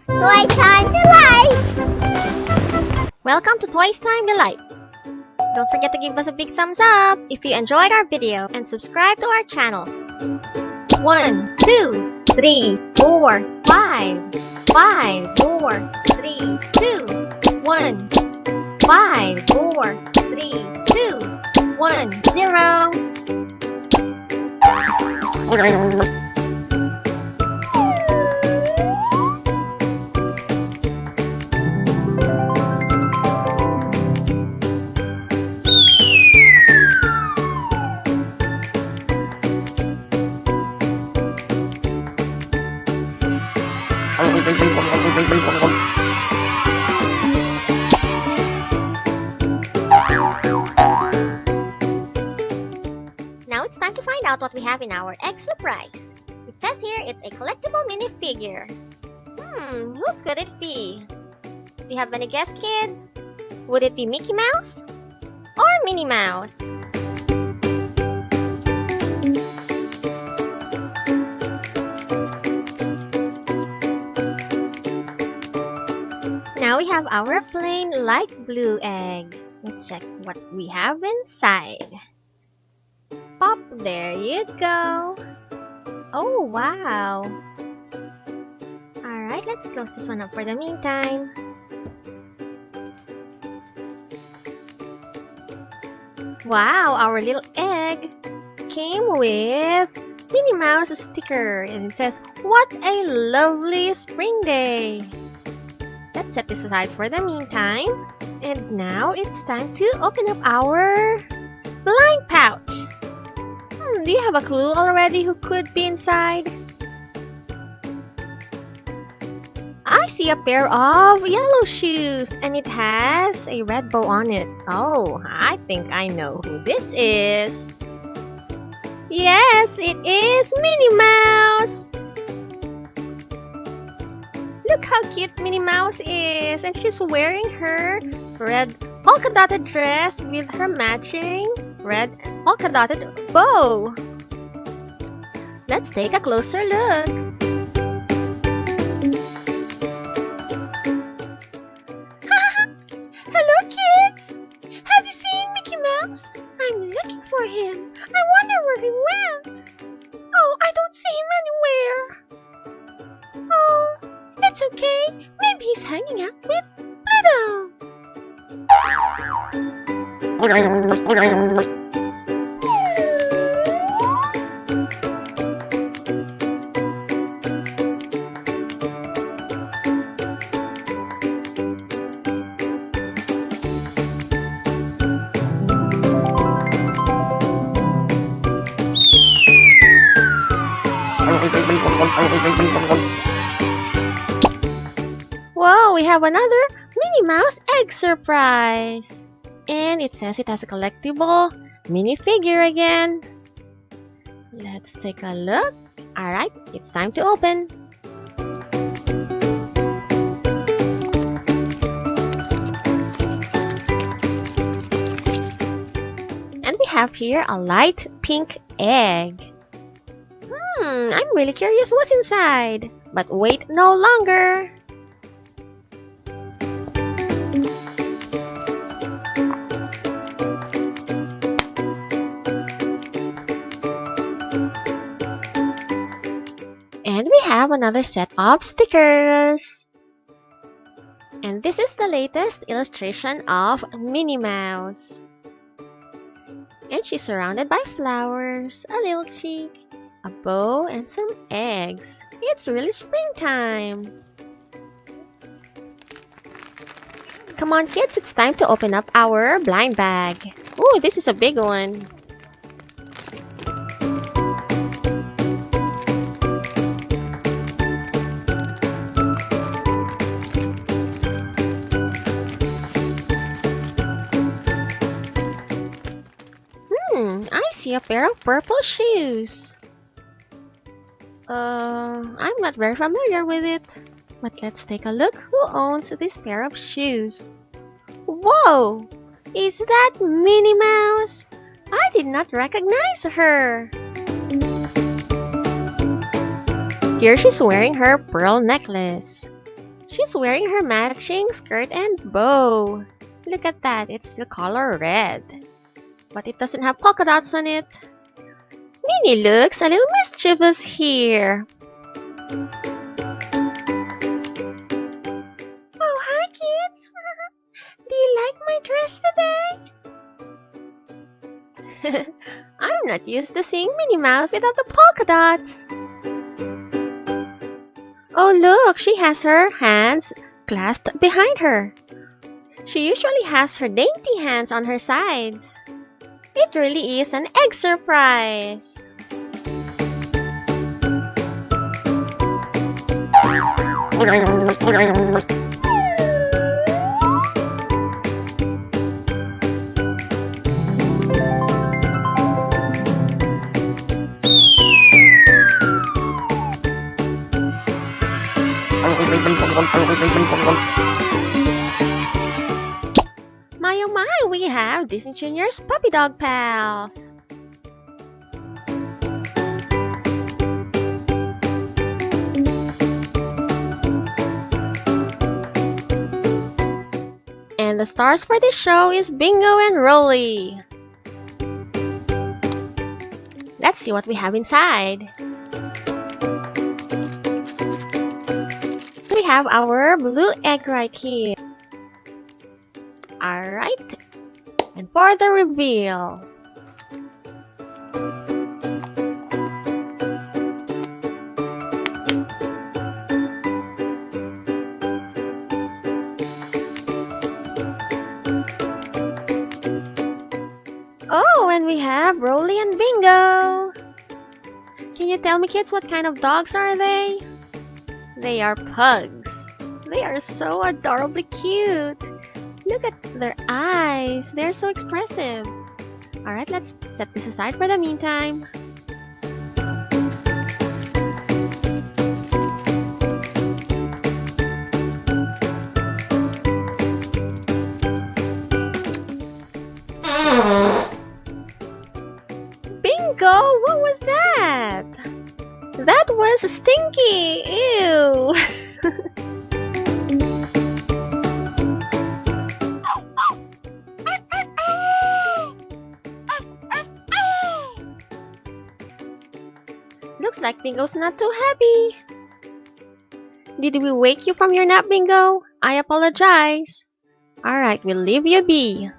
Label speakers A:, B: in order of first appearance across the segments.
A: Toy Time Delight!
B: Welcome to Toys Time Delight. Don't forget to give us a big thumbs up if you enjoyed our video and subscribe to our channel. 1, 2, 3, 4, 5. 5, 4, 3, 2, 1. 5, 4, 3, 2, 1, 0. Now it's time to find out what we have in our egg surprise. It says here it's a collectible minifigure. Who could it be? Do you have any guess, kids? Would it be Mickey Mouse or Minnie Mouse? Now we have our plain light blue egg. Let's check what we have inside. Pop, there you go. Oh, wow. Alright, let's close this one up for the meantime. Wow, our little egg came with Minnie Mouse sticker. And it says, "What a lovely spring day." Let's set this aside for the meantime. And now it's time to open up our blind pouch. Do you have a clue already who could be inside? I see a pair of yellow shoes and it has a red bow on it. Oh, I think I know who this is. Yes, it is Minnie Mouse. Look how cute Minnie Mouse is, and she's wearing her red polka dotted dress with her matching red polka dotted bow. Let's take a closer look. Hello, kids! Have you seen Mickey Mouse? I'm looking for him. I wonder where he went. Oh, I don't see him anywhere. Oh, it's okay. Maybe he's hanging out with Pluto. Whoa, we have another Minnie Mouse egg surprise. And it says it has a collectible minifigure again. Let's take a look. Alright, it's time to open. And we have here a light pink egg. I'm really curious what's inside. But wait no longer. And we have another set of stickers. And this is the latest illustration of Minnie Mouse. And she's surrounded by flowers, a little cheek, a bow, and some eggs. It's really springtime. Come on, kids, it's time to open up our blind bag. Ooh, this is a big one. I see a pair of purple shoes. I'm not very familiar with it. But let's take a look who owns this pair of shoes. Whoa! Is that Minnie Mouse? I did not recognize her. Here she's wearing her pearl necklace. She's wearing her matching skirt and bow. Look at that, it's the color red. But it doesn't have polka dots on it. Minnie looks a little mischievous here. Oh, hi kids! Do you like my dress today? I'm not used to seeing Minnie Mouse without the polka dots. Oh look, she has her hands clasped behind her. She usually has her dainty hands on her sides. It really is an egg surprise. My oh my, we have Disney Junior's puppy dog pals. And the stars for this show is Bingo and Rolly. Let's see what we have inside. We have our blue egg right here. Alright, and for the reveal. Oh, and we have Rolly and Bingo. Can you tell me kids what kind of dogs are they? They are pugs. They are so adorably cute. Look at their eyes. They're so expressive. Alright, let's set this aside for the meantime. Bingo! What was that? That was stinky! Ew! Looks like Bingo's not too happy. Did we wake you from your nap, Bingo? I apologize. Alright, we'll leave you be.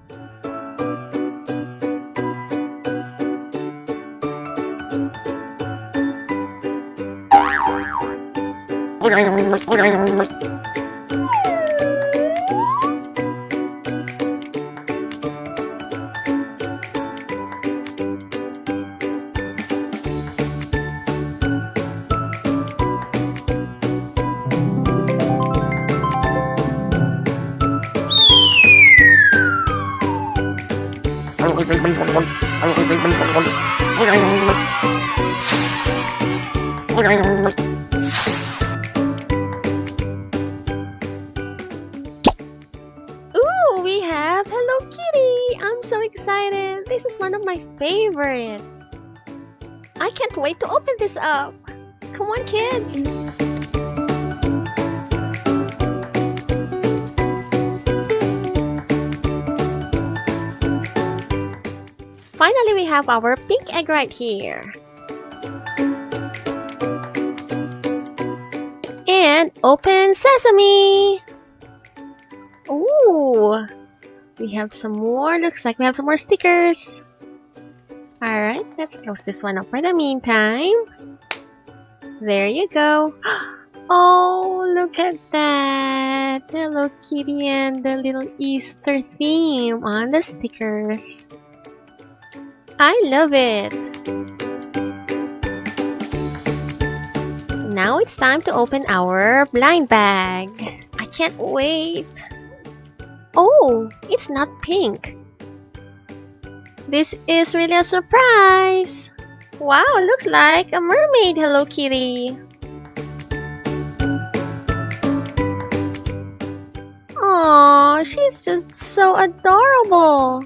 B: Ooh, we have Hello Kitty! I'm so excited! This is one of my favorites! I can't wait to open this up! Come on, kids! Finally, we have our pink egg right here. And open sesame! Ooh! We have some more. Looks like we have some more stickers. Alright, let's close this one up for the meantime. There you go. Oh, look at that! Hello Kitty and the little Easter theme on the stickers. I love it! Now it's time to open our blind bag. I can't wait! Oh, it's not pink. This is really a surprise! Wow, looks like a mermaid Hello Kitty! Aww, she's just so adorable!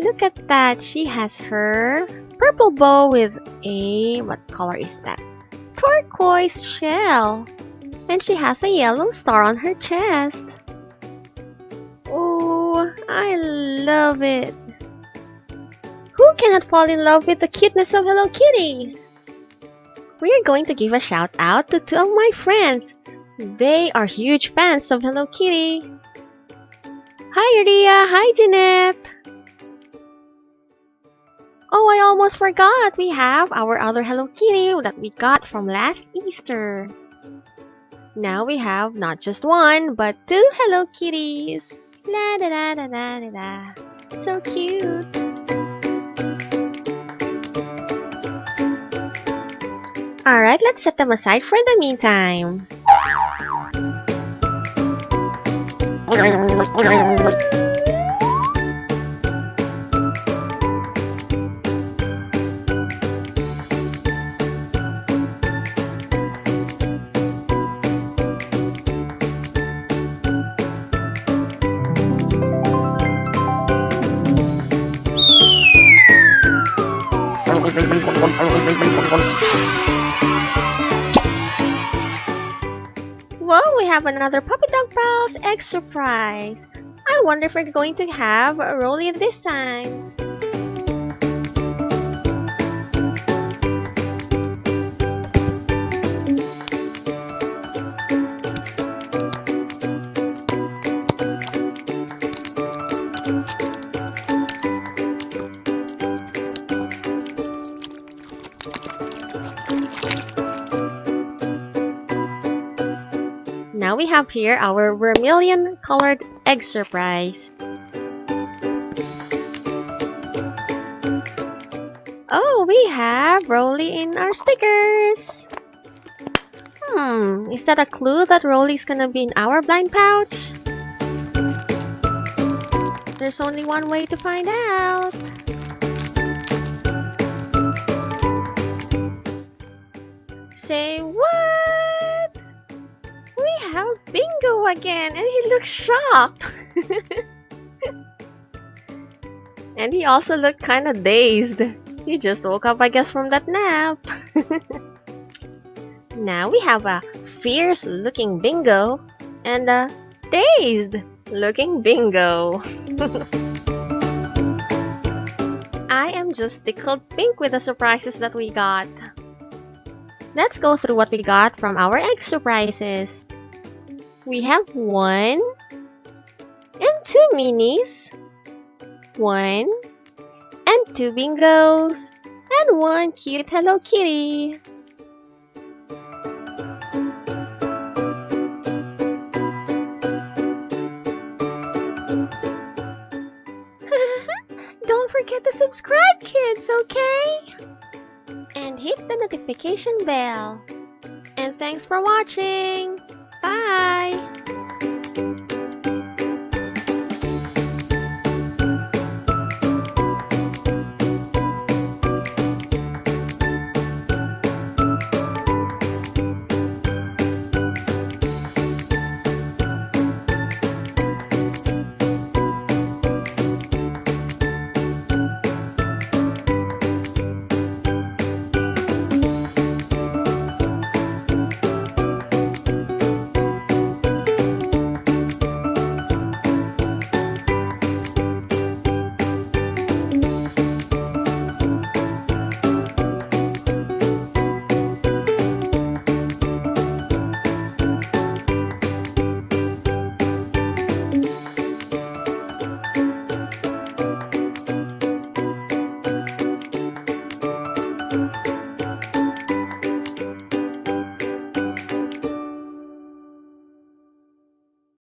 B: Look at that, she has her purple bow with a, what color is that? Turquoise shell. And she has a yellow star on her chest. Oh, I love it. Who cannot fall in love with the cuteness of Hello Kitty? We are going to give a shout out to two of my friends. They are huge fans of Hello Kitty. Hi Ria, hi Jeanette. Oh, I almost forgot. We have our other Hello Kitty that we got from last Easter. Now we have not just one, but two Hello Kitties. La da da da da da da. So cute. Alright, let's set them aside for the meantime. Whoa, we have another Puppy Dog Pals egg surprise. I wonder if we're going to have Rolly this time. Now we have here our vermilion colored egg surprise. Oh, we have Rolly in our stickers. Is that a clue that Rolly's gonna be in our blind pouch? There's only one way to find out. Say what? We have Bingo again, and he looks shocked. And he also looked kind of dazed. He just woke up, I guess, from that nap. Now we have a fierce-looking Bingo and a dazed-looking Bingo. I am just tickled pink with the surprises that we got. Let's go through what we got from our egg surprises. We have 1 and 2 minis, 1 and 2 bingos, and 1 cute Hello Kitty. Don't forget to subscribe, kids, okay? And hit the notification bell. And thanks for watching. Bye!